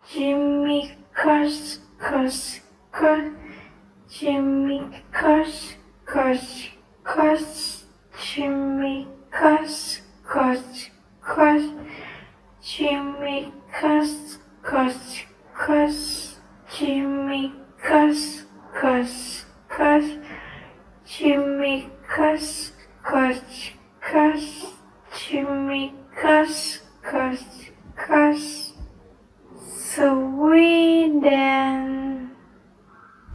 Jimmy cuss, cuss, cuss. Jimmy cuss, cuss, cuss. Jimmy cuss, cuss, cuss. Jimmy cuss, cuss, cuss. Jimmy cuss, cuss, cuss. Jimmy cuss, cuss, cuss. Jimmy cuss, cuss, cuss. Sweden.